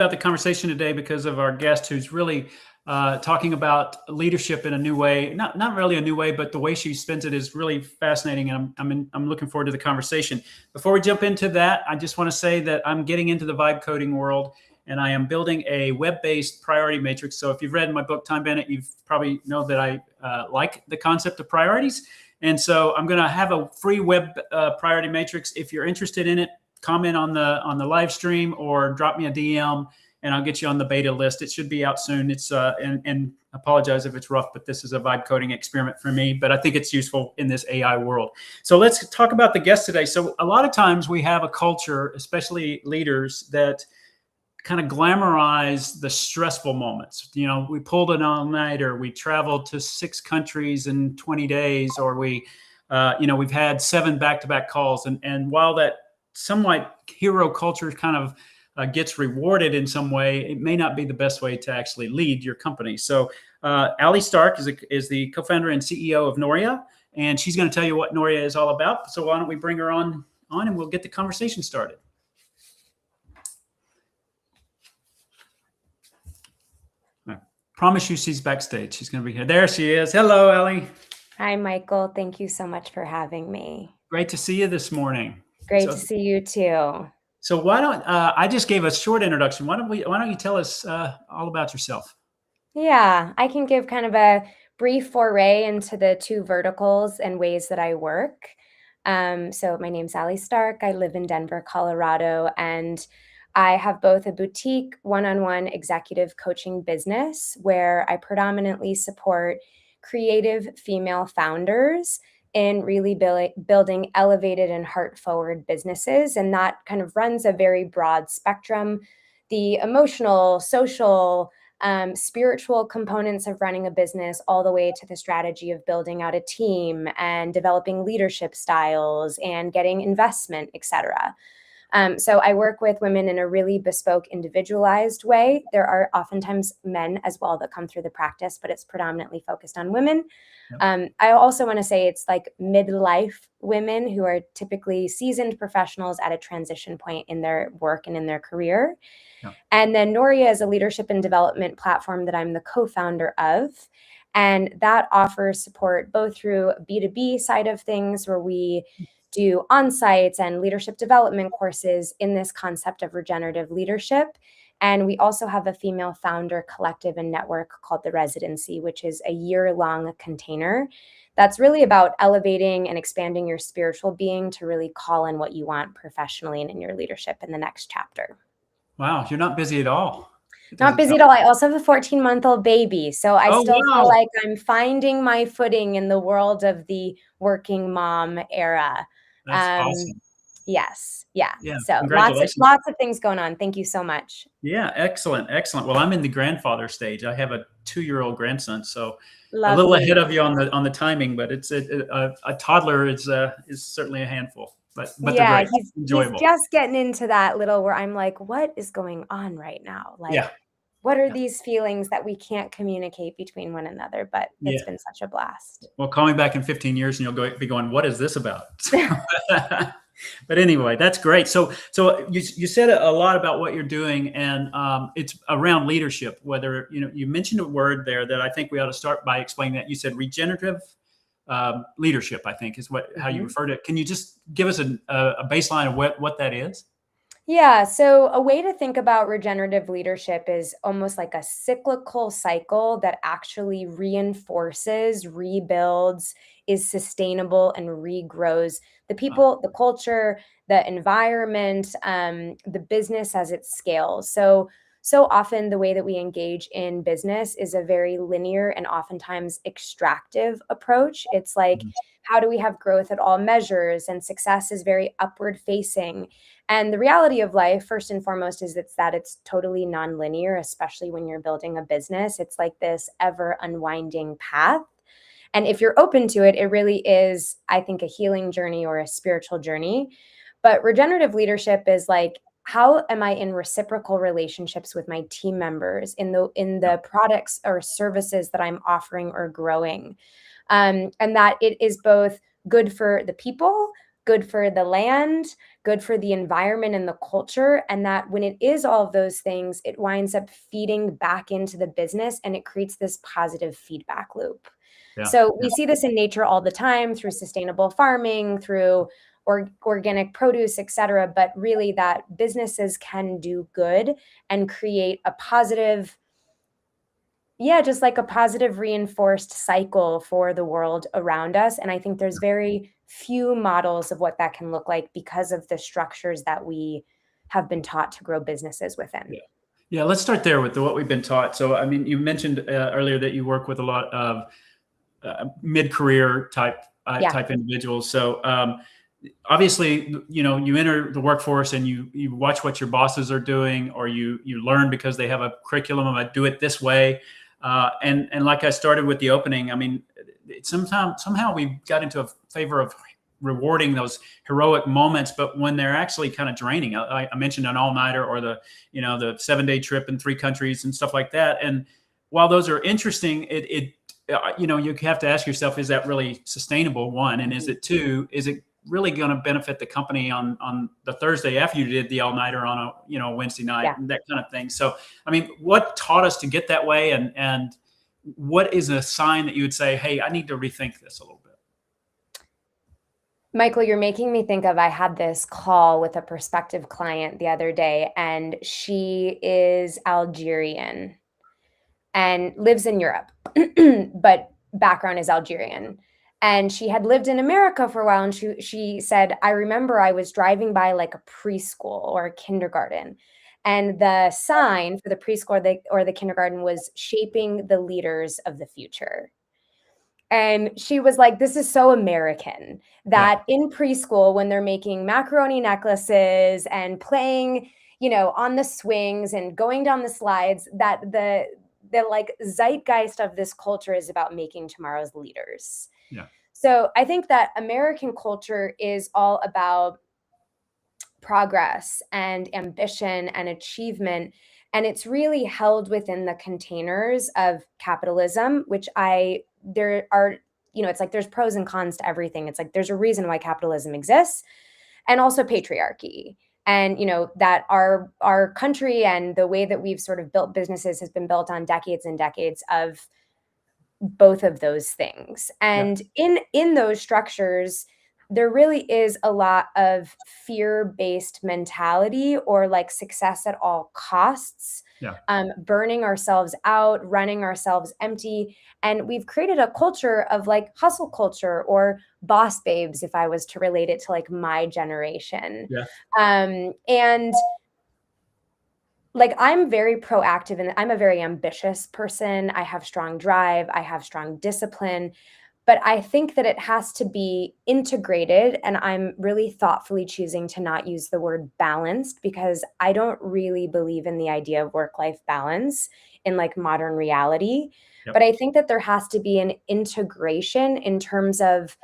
About the conversation today because of our guest who's really talking about leadership in a new way. Not really a new way, but the way she spins it is really fascinating, and I'm looking forward to the conversation. Before we jump into that, I just want to say that I'm getting into the vibe coding world, and I am building a web-based priority matrix. So if you've read my book, Time Bandit, you've probably know that I like the concept of priorities. And so I'm going to have a free web priority matrix. If you're interested in it, comment on the live stream or drop me a DM, and I'll get you on the beta list. It should be out soon. It's and apologize if it's rough, but this is a vibe coding experiment for me. But I think it's useful in this AI world. So let's talk about the guest today. So a lot of times we have a culture, especially leaders, that kind of glamorize the stressful moments. You know, we pulled an all-nighter, we traveled to 6 countries in 20 days, or we've had 7 back-to-back calls. And while that somewhat hero culture kind of gets rewarded in some way, it may not be the best way to actually lead your company. So Allie Stark is the co-founder and CEO of Noria, and she's going to tell you what Noria is all about. So why don't we bring her on and we'll get the conversation started. Promise you she's backstage. She's going to be here. There she is. Hello, Allie. Hi, Michael. Thank you so much for having me. Great to see you this morning. Great to see you too. So why don't I just gave a short introduction. Why don't you tell us all about yourself? Yeah, I can give kind of a brief foray into the 2 verticals and ways that I work. So my name's Allie Stark. I live in Denver, Colorado, and I have both a boutique one-on-one executive coaching business where I predominantly support creative female founders in really building elevated and heart-forward businesses. And that kind of runs a very broad spectrum. The emotional, social, spiritual components of running a business, all the way to the strategy of building out a team and developing leadership styles and getting investment, et cetera. So I work with women in a really bespoke, individualized way. There are oftentimes men as well that come through the practice, but it's predominantly focused on women. Yep. I also want to say it's like midlife women who are typically seasoned professionals at a transition point in their work and in their career. Yep. And then Noria is a leadership and development platform that I'm the co-founder of. And that offers support both through B2B side of things, where we do on-sites and leadership development courses in this concept of regenerative leadership. And we also have a female founder collective and network called The Residency, which is a year-long container that's really about elevating and expanding your spiritual being to really call in what you want professionally and in your leadership in the next chapter. Wow, you're not busy at all. Not busy at all. I also have a 14-month-old baby. So I still feel like I'm finding my footing in the world of the working mom era. That's awesome. Yes. Yeah. So congratulations. lots of things going on. Thank you so much. Yeah. Excellent. Well, I'm in the grandfather stage. I have a 2-year-old grandson, so Lovely. A little ahead of you on the timing, but it's a toddler is certainly a handful, but yeah, they're great. Enjoyable. He's just getting into that little where I'm like, what is going on right now? Like, what are these feelings that we can't communicate between one another? But it's been such a blast. Well, call me back in 15 years and you'll be going, what is this about? But anyway, that's great. So you said a lot about what you're doing, and it's around leadership. Whether, you mentioned a word there that I think we ought to start by explaining that. You said regenerative leadership, I think is how you refer to it. Can you just give us a baseline of what that is? Yeah. So a way to think about regenerative leadership is almost like a cyclical cycle that actually reinforces, rebuilds, is sustainable, and regrows the people, the culture, the environment, the business as it scales. So often the way that we engage in business is a very linear and oftentimes extractive approach. It's like, how do we have growth at all measures? And success is very upward facing. And the reality of life, first and foremost, is that it's totally nonlinear, especially when you're building a business. It's like this ever unwinding path. And if you're open to it, it really is, I think, a healing journey or a spiritual journey. But regenerative leadership is like, how am I in reciprocal relationships with my team members in the products or services that I'm offering or growing? And that it is both good for the people, good for the land, good for the environment and the culture. And that when it is all of those things, it winds up feeding back into the business and it creates this positive feedback loop. Yeah. So we see this in nature all the time through sustainable farming, through organic produce, et cetera. But really that businesses can do good and create a positive, just like a positive reinforced cycle for the world around us. And I think there's very few models of what that can look like because of the structures that we have been taught to grow businesses within. Yeah. Yeah, let's start there with what we've been taught. So, I mean, you mentioned earlier that you work with a lot of mid-career type individuals. So, obviously, you enter the workforce and you watch what your bosses are doing, or you learn because they have a curriculum of do it this way. And like I started with the opening, I mean, somehow we got into a favor of rewarding those heroic moments, but when they're actually kind of draining, I mentioned an all-nighter or the 7-day trip in 3 countries and stuff like that. And while those are interesting, you have to ask yourself, is that really sustainable? One, and is it really going to benefit the company on the Thursday after you did the all-nighter on a Wednesday night and that kind of thing? So, I mean, what taught us to get that way, and what is a sign that you would say, hey, I need to rethink this a little bit? Michael, you're making me think of, I had this call with a prospective client the other day, and she is Algerian and lives in Europe, but background is Algerian. And she had lived in America for a while. And she said, I remember I was driving by like a preschool or a kindergarten, and the sign for the preschool or the kindergarten was shaping the leaders of the future. And she was like, this is so American that in preschool, when they're making macaroni necklaces and playing, on the swings and going down the slides, that the like zeitgeist of this culture is about making tomorrow's leaders. Yeah. So I think that American culture is all about progress and ambition and achievement. And it's really held within the containers of capitalism, which there are, it's like there's pros and cons to everything. It's like there's a reason why capitalism exists, and also patriarchy. And, that our country and the way that we've sort of built businesses has been built on decades and decades of both of those things. And in those structures, there really is a lot of fear-based mentality, or like success at all costs, burning ourselves out, running ourselves empty. And we've created a culture of like hustle culture, or boss babes, if I was to relate it to like my generation. And like, I'm very proactive and I'm a very ambitious person. I have strong drive. I have strong discipline. But I think that it has to be integrated, and I'm really thoughtfully choosing to not use the word balanced, because I don't really believe in the idea of work-life balance in like modern reality. But I think that there has to be an integration in terms of,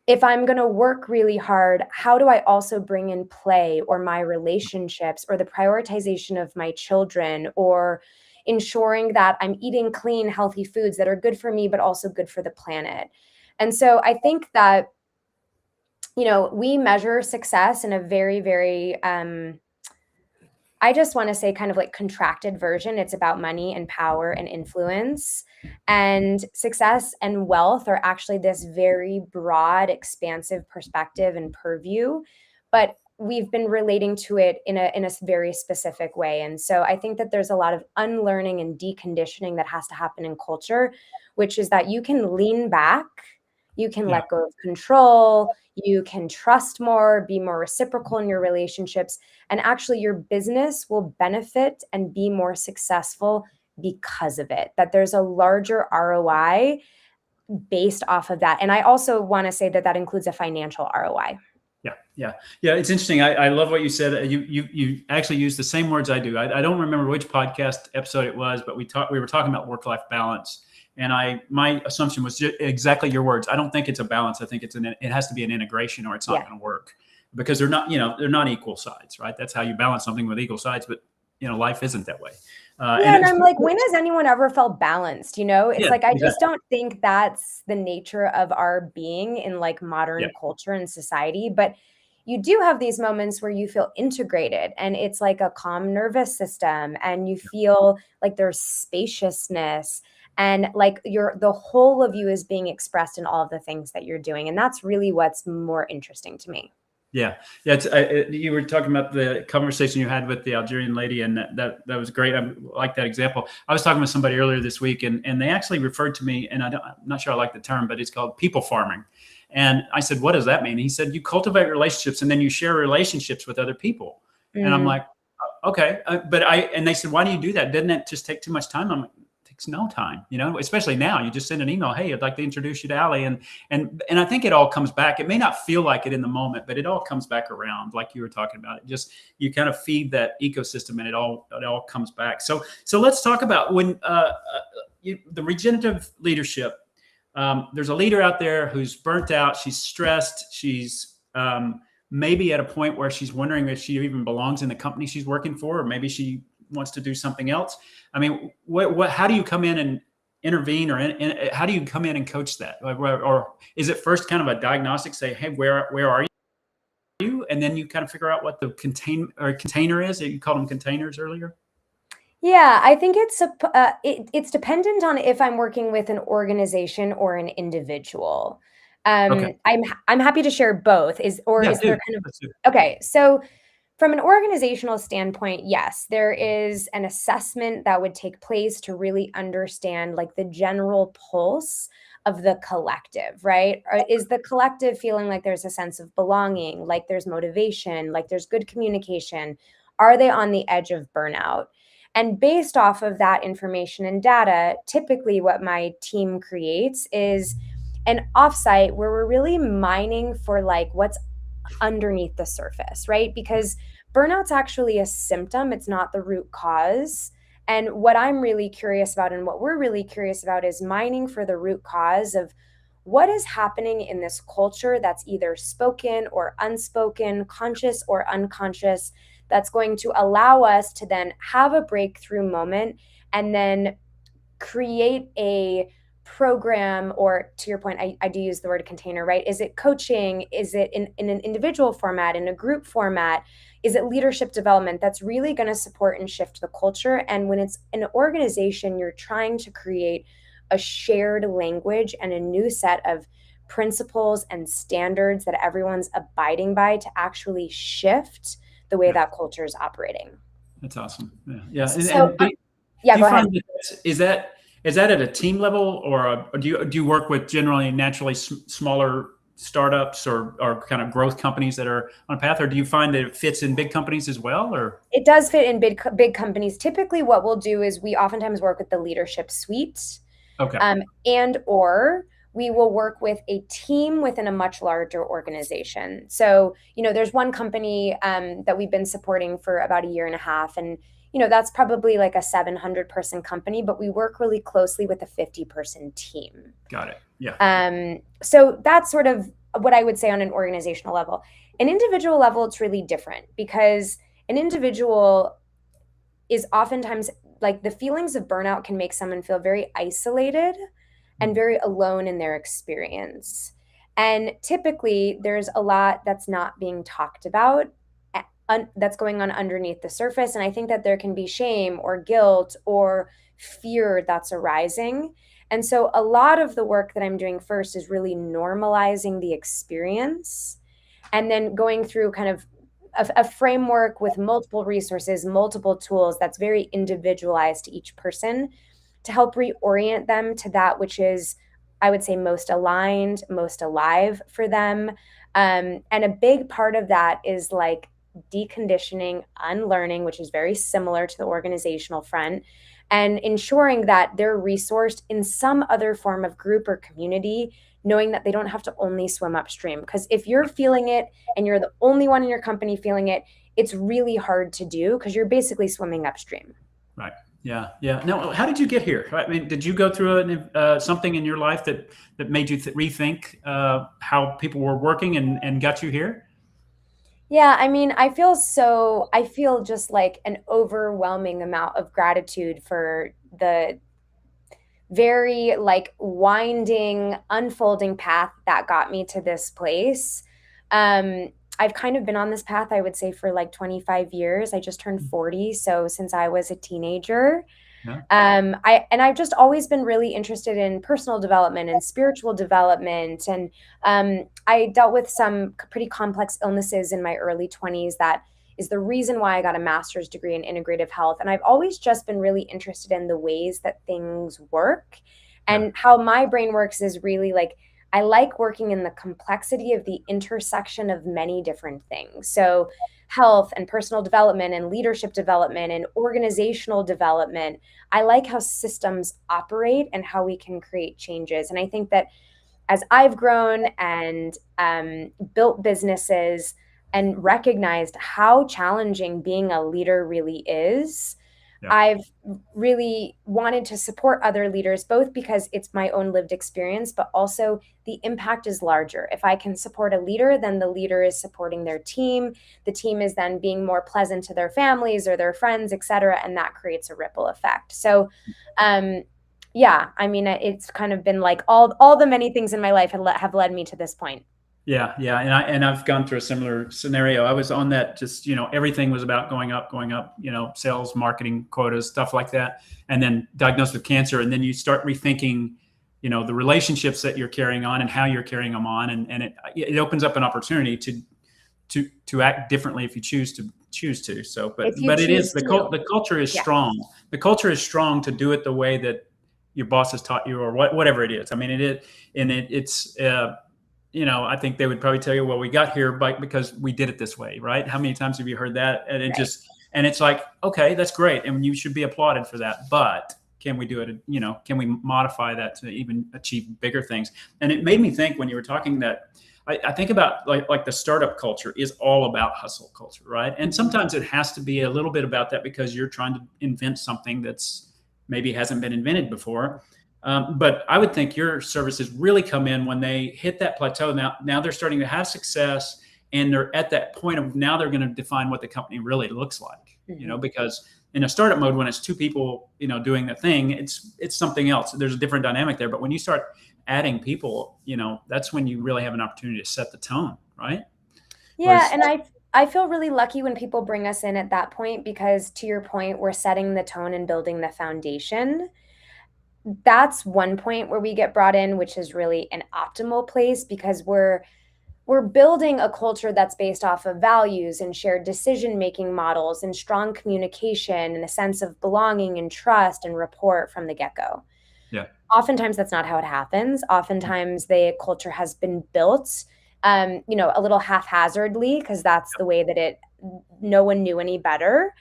if I'm going to work really hard, how do I also bring in play, or my relationships, or the prioritization of my children, or ensuring that I'm eating clean, healthy foods that are good for me, but also good for the planet. And so I think that, we measure success in a very, very, I just want to say kind of like contracted version. It's about money and power and influence. And success and wealth are actually this very broad, expansive perspective and purview. But we've been relating to it in a very specific way. And so I think that there's a lot of unlearning and deconditioning that has to happen in culture, which is that you can lean back, you can let go of control, you can trust more, be more reciprocal in your relationships, and actually your business will benefit and be more successful because of it, that there's a larger ROI based off of that. And I also want to say that that includes a financial ROI. Yeah. It's interesting. I love what you said. You actually used the same words I do. I don't remember which podcast episode it was, but we were talking about work-life balance, and my assumption was exactly your words. I don't think it's a balance. I think it has to be an integration, or it's not going to work, because they're not equal sides, right? That's how you balance something with equal sides. But life isn't that way. Yeah, And and I'm like, when has anyone ever felt balanced? It's yeah, like, I just exactly. don't think that's the nature of our being in like Yeah, modern culture and society. But you do have these moments where you feel integrated and it's like a calm nervous system and you feel like there's spaciousness and like the whole of you is being expressed in all of the things that you're doing. And that's really what's more interesting to me. yeah, yeah. You were talking about the conversation you had with the Algerian lady, and that was great. I like that example. I was talking with somebody earlier this week, and they actually referred to me, and I'm not sure I like the term, but it's called people farming. And I said, "What does that mean?" He said, "You cultivate relationships, and then you share relationships with other people." And I'm Mm. like, "Okay," and they said, "Why do you do that? Doesn't that just take too much time?" I'm like, takes no time, especially now. You just send an email, "Hey, I'd like to introduce you to Allie," and I think it all comes back. It may not feel like it in the moment, but it all comes back around, like you were talking about. It just, you kind of feed that ecosystem, and it all comes back. So let's talk about when the regenerative leadership. There's a leader out there who's burnt out. She's stressed. She's maybe at a point where she's wondering if she even belongs in the company she's working for, or maybe she wants to do something else. I mean, how do you come in and intervene, or how do you come in and coach that? Or is it first kind of a diagnostic, say, "Hey, where are you?" And then you kind of figure out what the container is. You called them containers earlier. Yeah, I think it's dependent on if I'm working with an organization or an individual. Okay. I'm happy to share both. Yeah, Is there dude. kind of Let's do it. okay? So from an organizational standpoint, yes, there is an assessment that would take place to really understand like the general pulse of the collective, right? Is the collective feeling like there's a sense of belonging, like there's motivation, like there's good communication? Are they on the edge of burnout? And based off of that information and data, typically what my team creates is an offsite where we're really mining for like what's underneath the surface, right? Because burnout's actually a symptom, it's not the root cause. And what I'm really curious about and what we're really curious about is mining for the root cause of what is happening in this culture that's either spoken or unspoken, conscious or unconscious, that's going to allow us to then have a breakthrough moment and then create a program, or to your point, I do use the word container, right? Is it coaching? Is it in an individual format, in a group format? Is it leadership development that's really going to support and shift the culture? And when it's an organization, you're trying to create a shared language and a new set of principles and standards that everyone's abiding by to actually shift the way Yeah, that culture is operating. that's awesome. Yeah, yeah. So, yeah, Do you go ahead. find is that at a team level, or do you work with generally naturally smaller startups, or kind of growth companies that are on a path, or do you find that it fits in big companies as well? Or It does fit in big companies. Typically, what we'll do is we oftentimes work with the leadership suite, okay, and or we will work with a team within a much larger organization. So, there's one company that we've been supporting for about a year and a half, and that's probably like a 700-person company, but we work really closely with a 50-person team. got it. Yeah, So that's sort of what I would say on an organizational level. An individual level, it's really different because an individual is oftentimes like the feelings of burnout can make someone feel very isolated and very alone in their experience. And typically, there's a lot that's not being talked about that's going on underneath the surface. And I think that there can be shame or guilt or fear that's arising. And so, a lot of the work that I'm doing first is really normalizing the experience and then going through kind of a framework with multiple resources, multiple tools that's very individualized to each person to help reorient them to that which is, I would say, most aligned, most alive for them. And a big part of that is like deconditioning, unlearning, which is very similar to the organizational front, and ensuring that they're resourced in some other form of group or community, knowing that they don't have to only swim upstream. Because if you're feeling it and you're the only one in your company feeling it, it's really hard to do because you're basically swimming upstream. right. Yeah, yeah. Now, how did you get here? I mean, did you go through something in your life that made you rethink how people were working and got you here? Yeah, I mean, I feel just like an overwhelming amount of gratitude for the very like winding, unfolding path that got me to this place. I've kind of been on this path, I would say, for like 25 years. I just turned 40, so since I was a teenager. Yeah. I've just always been really interested in personal development and spiritual development, and I dealt with some pretty complex illnesses in my early 20s. That is the reason why I got a master's degree in integrative health, and I've always just been really interested in the ways that things work, Yeah. and how my brain works is really like I like working in the complexity of the intersection of many different things. So health and personal development and leadership development and organizational development. I like how systems operate and how we can create changes. And I think that as I've grown and built businesses and recognized how challenging being a leader really is, Yeah. I've really wanted to support other leaders, both because it's my own lived experience, but also the impact is larger. If I can support a leader, then the leader is supporting their team. The team is then being more pleasant to their families or their friends, et cetera. And that creates a ripple effect. So, um, yeah, I mean, it's kind of been like all the many things in my life have led me to this point. Yeah, yeah, and I've gone through a similar scenario. I was on that, just everything was about going up, sales, marketing, quotas, stuff like that, and then diagnosed with cancer, and then you start rethinking, the relationships that you're carrying on and how you're carrying them on, and it opens up an opportunity to act differently if you choose to. So, If you but it is choose to, the culture is yeah. strong. The culture is strong to do it the way that your boss has taught you, or whatever it is. I mean, it's. I think they would probably tell you, well, we got here because we did it this way, right? How many times have you heard that? And Right. it's like, okay, that's great, and you should be applauded for that. But can we do it? Can we modify that to even achieve bigger things? And it made me think when you were talking that I think about like the startup culture is all about hustle culture, right? And Mhm. sometimes it has to be a little bit about that because you're trying to invent something that's maybe hasn't been invented before. But I would think your services really come in when they hit that plateau. Now they're starting to have success, and they're at that point of now they're going to define what the company really looks like. Mhm. Because in a startup mode, when it's two people, doing the thing, it's something else. There's a different dynamic there. But when you start adding people, that's when you really have an opportunity to set the tone, right? Yeah, Whereas, and I feel really lucky when people bring us in at that point because to your point, we're setting the tone and building the foundation. That's one point where we get brought in, which is really an optimal place because we're building a culture that's based off of values and shared decision making models and strong communication and a sense of belonging and trust and rapport from the get-go. yeah, Oftentimes that's not how it happens. Oftentimes the culture has been built a little haphazardly because that's the way that no one knew any better.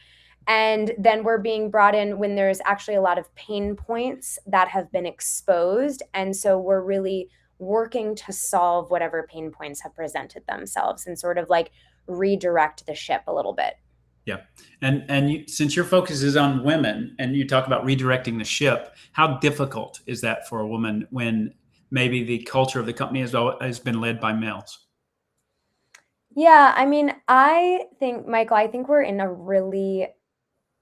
And then we're being brought in when there's actually a lot of pain points that have been exposed. And so we're really working to solve whatever pain points have presented themselves and sort of like redirect the ship a little bit. yeah, and since your focus is on women, and you talk about redirecting the ship, how difficult is that for a woman when maybe the culture of the company has been led by males? Yeah, I mean, I think, Michael, I think we're in a really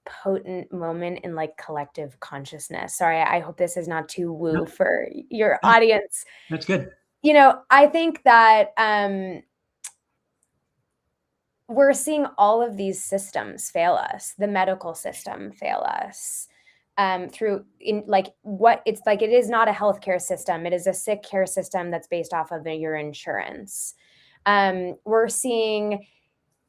potent moment in like collective consciousness. Sorry, I hope this is not too No, woo for your no, audience. that's good. I think that we're seeing all of these systems fail us. The medical system fail us through in like what it's like. It is not a healthcare system. It is a sick care system that's based off of your insurance. We're seeing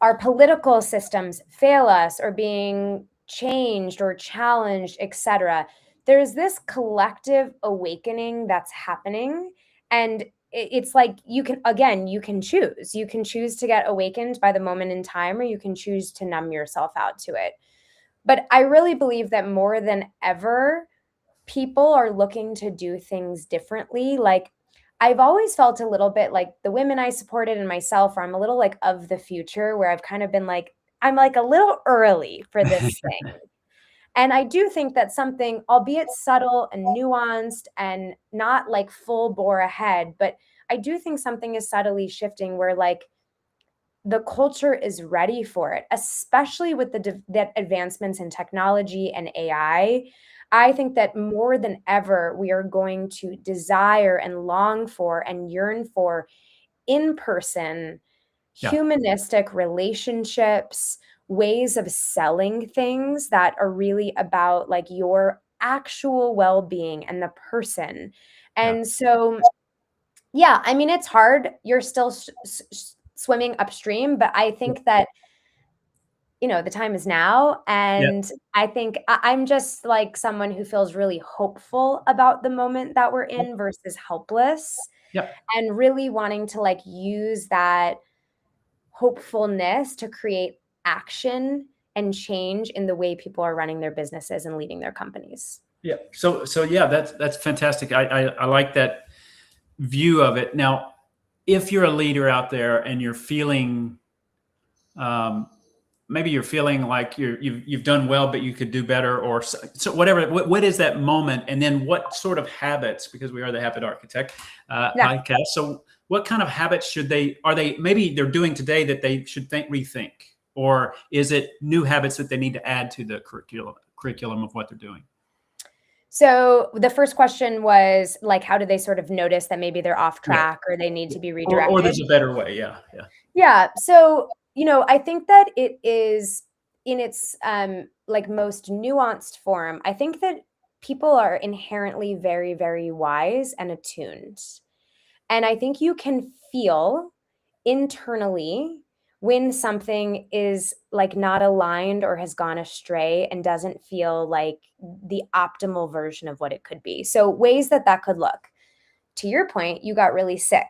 our political systems fail us or being changed or challenged, etc. There's this collective awakening that's happening. And it's like you can choose. You can choose to get awakened by the moment in time, or you can choose to numb yourself out to it. But I really believe that more than ever, people are looking to do things differently. Like I've always felt a little bit like the women I supported and myself, where I'm a little like of the future, where I've kind of been like, I'm like a little early for this thing. And I do think that something, albeit subtle and nuanced and not like full bore ahead, but I do think something is subtly shifting where like the culture is ready for it, especially with the advancements in technology and AI. I think that more than ever, we are going to desire and long for and yearn for in-person, Yeah. humanistic relationships, ways of selling things that are really about like your actual well-being and the person. Yeah. And so, yeah, I mean, it's hard. You're still swimming upstream, but I Yeah. think that, the time is now. Yeah. And I think I'm just like someone who feels really hopeful about the moment that we're in versus helpless, Yeah. and really wanting to like use that hopefulness to create action and change in the way people are running their businesses and leading their companies. Yeah. So yeah, that's fantastic. I like that view of it. Now, if you're a leader out there and you're feeling, um, maybe you're feeling like you've done well, but you could do better, or so whatever. What is that moment? And then what sort of habits? Because we are the Habit Architect Yeah. podcast. So what kind of habits maybe they're doing today that they should rethink, or is it new habits that they need to add to the curriculum of what they're doing? So the first question was like, how do they sort of notice that maybe they're off Yeah. track or they need to be Or redirected? there's a better way. Yeah. Yeah. Yeah. So, I think that it is in its like most nuanced form. I think that people are inherently very, very wise and attuned. And I think you can feel internally when something is like not aligned or has gone astray and doesn't feel like the optimal version of what it could be. So, ways that that could look. To your point, you got really sick,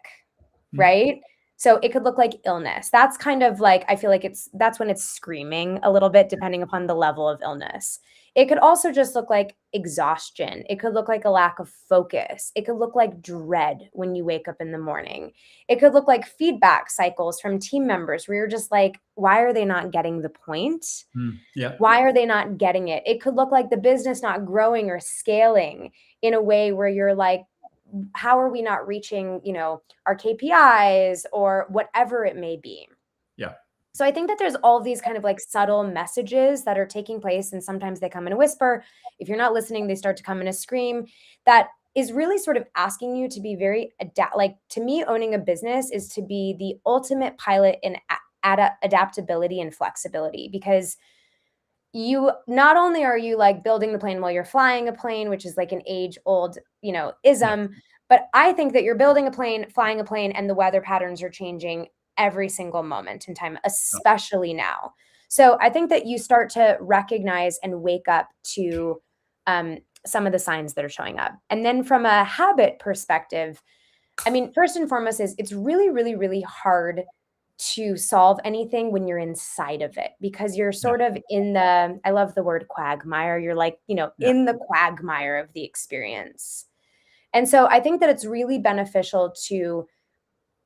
Mhm. right? So it could look like illness. That's kind of like, I feel like that's when it's screaming a little bit, depending upon the level of illness. It could also just look like exhaustion. It could look like a lack of focus. It could look like dread when you wake up in the morning. It could look like feedback cycles from team members where you're just like, why are they not getting the point? Yeah. Why are they not getting it? It could look like the business not growing or scaling in a way where you're like, how are we not reaching, our KPIs or whatever it may be? Yeah. So I think that there's all these kind of like subtle messages that are taking place, and sometimes they come in a whisper. If you're not listening, they start to come in a scream. That is really sort of asking you to be very like, to me, owning a business is to be the ultimate pilot in adaptability and flexibility, because you not only are you like building the plane while you're flying a plane, which is like an age old, Yeah. ism, but I think that you're building a plane, flying a plane, and the weather patterns are changing every single moment in time, Yeah. especially now. So I think that you start to recognize and wake up to some of the signs that are showing up. And then from a habit perspective, I mean, first and foremost is it's really, really, really hard to solve anything when you're inside of it, because you're Yeah. sort of in the, I love the word quagmire. You're like, Yeah. in the quagmire of the experience. And so I think that it's really beneficial to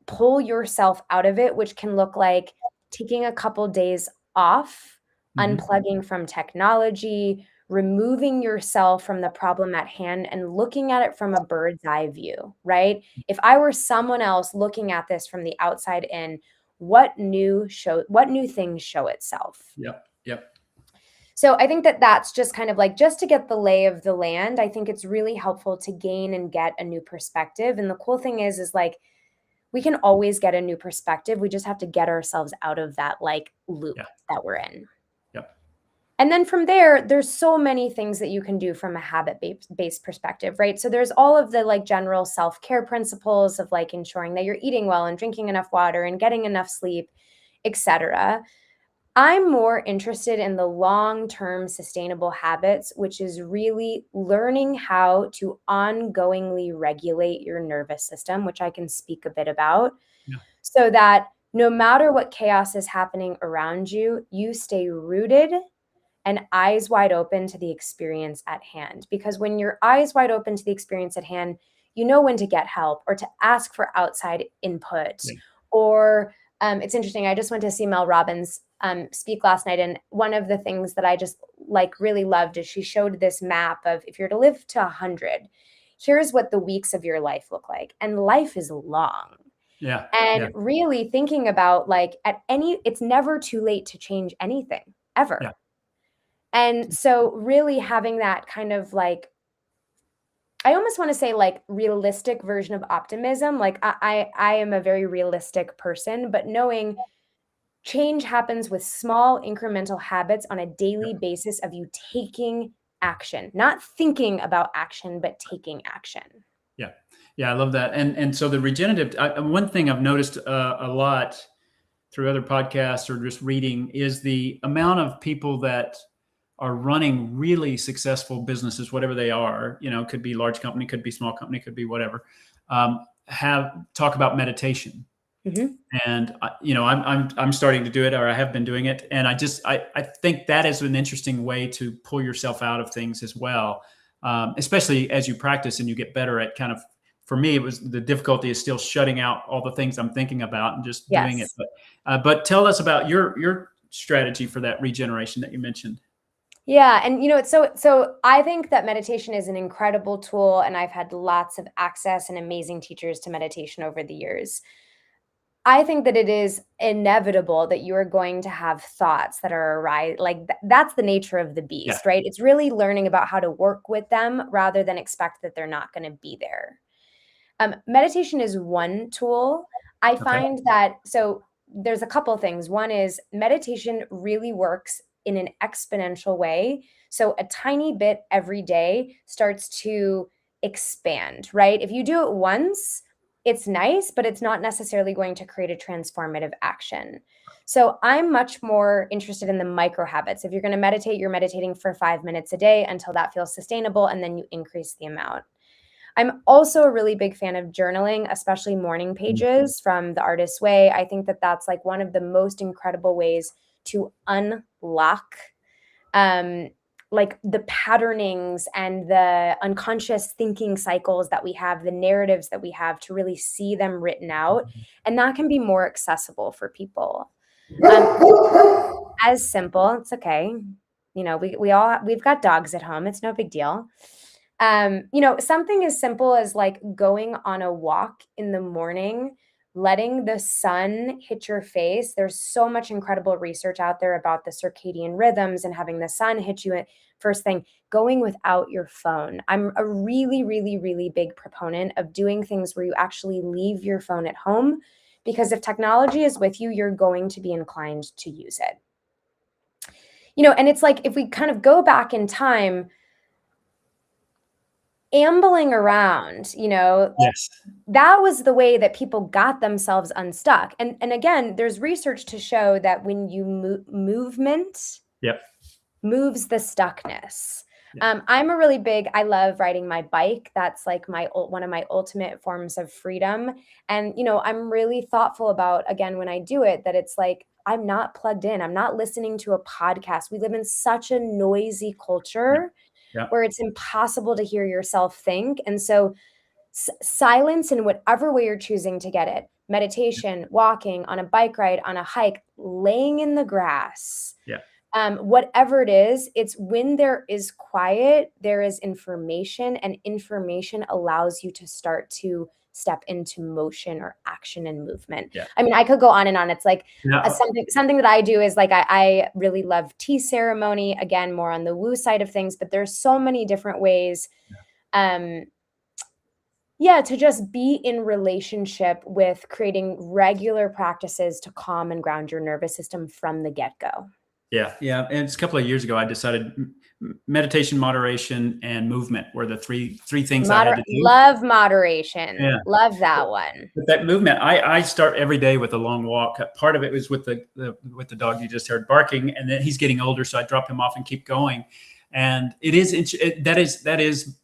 pull yourself out of it, which can look like taking a couple days off, Mhm. unplugging from technology, removing yourself from the problem at hand and looking at it from a bird's eye view, right? If I were someone else looking at this from the outside in, what new things show itself? Yep. Yep. So I think that that's just kind of like, just to get the lay of the land, I think it's really helpful to gain and get a new perspective. And the cool thing is like, we can always get a new perspective. We just have to get ourselves out of that like loop Yeah. that we're in. Yep. And then from there, there's so many things that you can do from a habit-based perspective, right? So there's all of the like general self-care principles of like ensuring that you're eating well and drinking enough water and getting enough sleep, etc. I'm more interested in the long-term sustainable habits, which is really learning how to ongoingly regulate your nervous system, which I can speak a bit about, Yeah. so that no matter what chaos is happening around you, you stay rooted and eyes wide open to the experience at hand. Because when your eyes wide open to the experience at hand, you know when to get help or to ask for outside input. Yeah. Or it's interesting. I just went to see Mel Robbins speak last night, and one of the things that I just like really loved is she showed this map of, if you're to live to 100, here's what the weeks of your life look like. And life is long. Yeah. And Yeah. really thinking about like it's never too late to change anything Yeah. ever. And so really having that kind of like, I almost want to say like realistic version of optimism. Like I am a very realistic person, but knowing change happens with small incremental habits on a daily basis of you taking action, not thinking about action, but taking action. Yeah. Yeah. I love that. And so the regenerative, one thing I've noticed a lot through other podcasts or just reading is the amount of people that are running really successful businesses, whatever they are, could be large company, could be small company, could be whatever, have talk about meditation. Mm-hmm. And I'm starting to do it, or I have been doing it, and I think that is an interesting way to pull yourself out of things as well, especially as you practice and you get better at kind of. For me, it was the difficulty is still shutting out all the things I'm thinking about and just doing it. Yes. But tell us about your strategy for that regeneration that you mentioned. Yeah, and so I think that meditation is an incredible tool, and I've had lots of access and amazing teachers to meditation over the years. I think that it is inevitable that you are going to have thoughts that are arise. Like that's the nature of the Yeah. beast, right? It's really learning about how to work with them rather than expect that they're not going to be there. Meditation is one tool. I Okay. find that so there's a couple of things. One is meditation really works in an exponential way. So a tiny bit every day starts to expand, right? If you do it once, it's nice, but it's not necessarily going to create a transformative action. So I'm much more interested in the micro habits. If you're going to meditate, you're meditating for 5 minutes a day until that feels sustainable, and then you increase the amount. I'm also a really big fan of journaling, especially morning pages from The Artist's Way. I think that that's like one of the most incredible ways to unlock like the patternings and the unconscious thinking cycles that we have, the narratives that we have, to really see them written out. And that can be more accessible for people. As simple, it's okay. We've got dogs at home. It's no big deal. Something as simple as like going on a walk in the morning, letting the sun hit your face. There's so much incredible research out there about the circadian rhythms and having the sun hit you at first thing, going without your phone. I'm a really, really, really big proponent of doing things where you actually leave your phone at home, because if technology is with you, you're going to be inclined to use it. And it's like if we kind of go back in time, ambling around, Yes. that was the way that people got themselves unstuck. And again, there's research to show that when you movement Yep. moves the stuckness. Yeah. I love riding my bike. That's like one of my ultimate forms of freedom. And, I'm really thoughtful about, again, when I do it, that it's like, I'm not plugged in. I'm not listening to a podcast. We live in such a noisy culture Yeah. where it's impossible to hear yourself think. And so silence in whatever way you're choosing to get it, meditation, walking, on a bike ride, on a hike, laying in the grass, Yeah. whatever it is, it's when there is quiet, there is information, and information allows you to start to step into motion or action and movement. Yeah. I mean, I could go on and on. It's like Yeah. something that I do is like, I really love tea ceremony, again, more on the woo side of things, but there's so many different ways, to just be in relationship with creating regular practices to calm and ground your nervous system from the get-go. Yeah. Yeah. And it's a couple of years ago, I decided meditation, moderation, and movement were the three things I had to do. Love moderation. Yeah. Love that one. But that movement, I start every day with a long walk. Part of it was with the dog you just heard barking, and then he's getting older, so I drop him off and keep going. And that is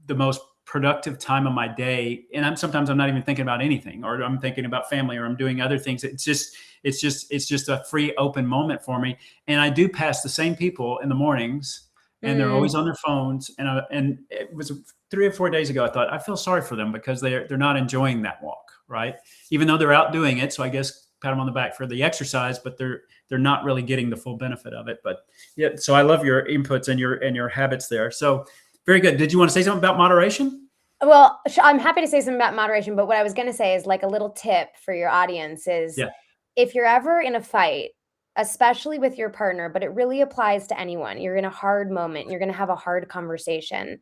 the most productive time of my day. And sometimes I'm not even thinking about anything, or I'm thinking about family, or I'm doing other things. It's just a free, open moment for me. And I do pass the same people in the mornings, and they're always on their phones. And it was 3 or 4 days ago, I thought, I feel sorry for them because they're not enjoying that walk, right? Even though they're out doing it. So I guess pat them on the back for the exercise, but they're not really getting the full benefit of it. But yeah, so I love your inputs and your habits there. So very good. Did you want to say something about moderation? Well, I'm happy to say something about moderation, but what I was going to say is like a little tip for your audience is Yeah. if you're ever in a fight, especially with your partner, but it really applies to anyone, you're in a hard moment, you're going to have a hard conversation,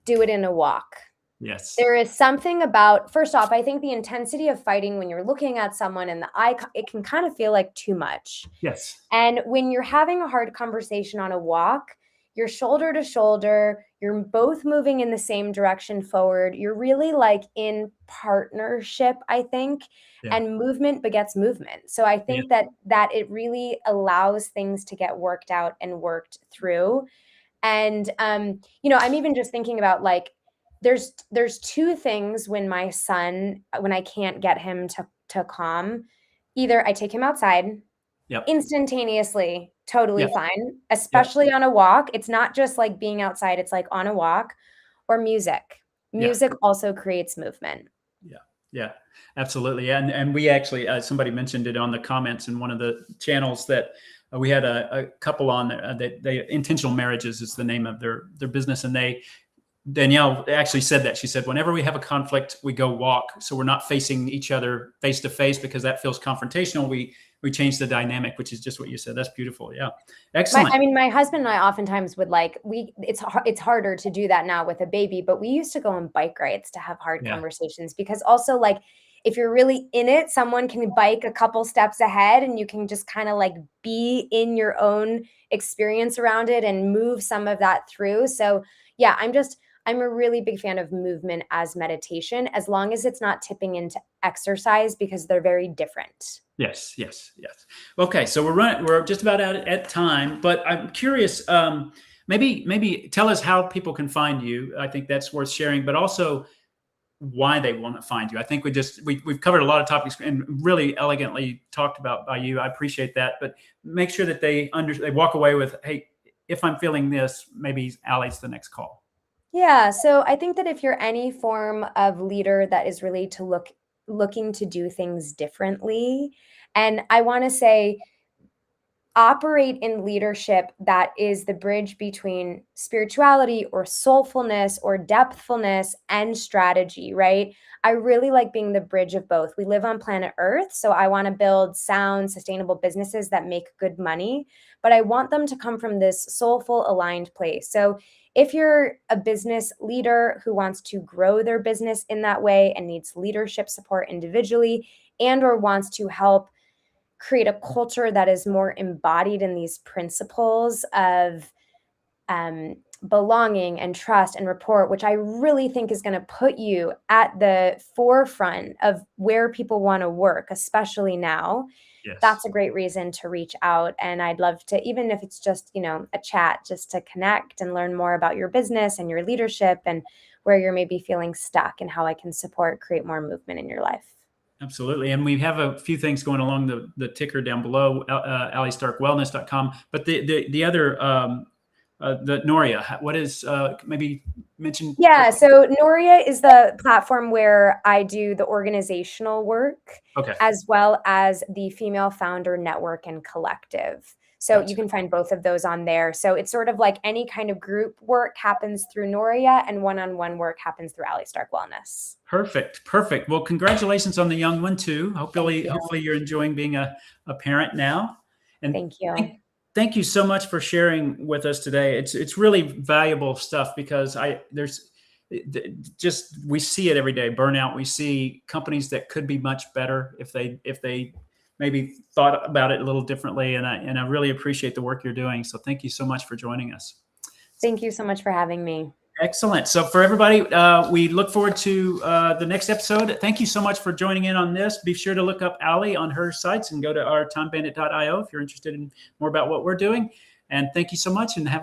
do it in a walk. Yes. There is something about, first off, I think the intensity of fighting when you're looking at someone and the eye, it can kind of feel like too much. Yes. And when you're having a hard conversation on a walk, you're shoulder to shoulder, you're both moving in the same direction forward. You're really like in partnership, I think, Yeah. and movement begets movement. So I Yeah. think that it really allows things to get worked out and worked through. And I'm even just thinking about like there's two things when my son, when I can't get him to calm. Either I take him outside Yep. instantaneously, totally Yep. fine, Yep. especially on a walk. It's not just like being outside, it's like on a walk, or music. Yeah. Music also creates movement. Yeah. Yeah. Absolutely. And we actually, somebody mentioned it on the comments in one of the channels that we had a couple on there that they intentional marriages is the name of their business. And Danielle actually said that. She said, whenever we have a conflict, we go walk. So we're not facing each other face to face because that feels confrontational. We change the dynamic, which is just what you said. That's beautiful. Yeah. Excellent. My husband and I oftentimes would like, it's harder to do that now with a baby, but we used to go on bike rides to have hard Yeah. conversations, because also like if you're really in it, someone can bike a couple steps ahead and you can just kind of like be in your own experience around it and move some of that through. So yeah, I'm a really big fan of movement as meditation, as long as it's not tipping into exercise, because they're very different. Yes, yes, yes. Okay, so we're just about at time, but I'm curious. Maybe tell us how people can find you. I think that's worth sharing, but also why they want to find you. I think we've covered a lot of topics and really elegantly talked about by you. I appreciate that, but make sure that they walk away with, hey, if I'm feeling this, maybe Allie's the next call. Yeah, so I think that if you're any form of leader that is really looking to do things differently, and I want to say operate in leadership that is the bridge between spirituality or soulfulness or depthfulness and strategy, right? I really like being the bridge of both. We live on planet Earth, so I want to build sound, sustainable businesses that make good money, but I want them to come from this soulful, aligned place. So if you're a business leader who wants to grow their business in that way and needs leadership support individually, and or wants to help create a culture that is more embodied in these principles of belonging and trust and rapport, which I really think is going to put you at the forefront of where people want to work, especially now. Yes. That's a great reason to reach out. And I'd love to, even if it's just, a chat, just to connect and learn more about your business and your leadership and where you're maybe feeling stuck and how I can support, create more movement in your life. Absolutely. And we have a few things going along the ticker down below, alliestarkwellness.com. But the other, the Noria, what is, maybe mention? Yeah, so Noria is the platform where I do the organizational work, Okay. as well as the Female Founder Network and Collective. So Gotcha. you can find both of those on there. So it's sort of like any kind of group work happens through Noria, and one-on-one work happens through Allie Stark Wellness. Perfect. Perfect. Well, congratulations on the young one too. Hopefully you're enjoying being a parent now. And Thank you. thank you so much for sharing with us today. It's really valuable stuff, because we see it every day, burnout. We see companies that could be much better if they maybe thought about it a little differently. And I really appreciate the work you're doing. So thank you so much for joining us. Thank you so much for having me. Excellent. So for everybody, we look forward to the next episode. Thank you so much for joining in on this. Be sure to look up Allie on her sites and go to our timebandit.io if you're interested in more about what we're doing. And thank you so much, and have a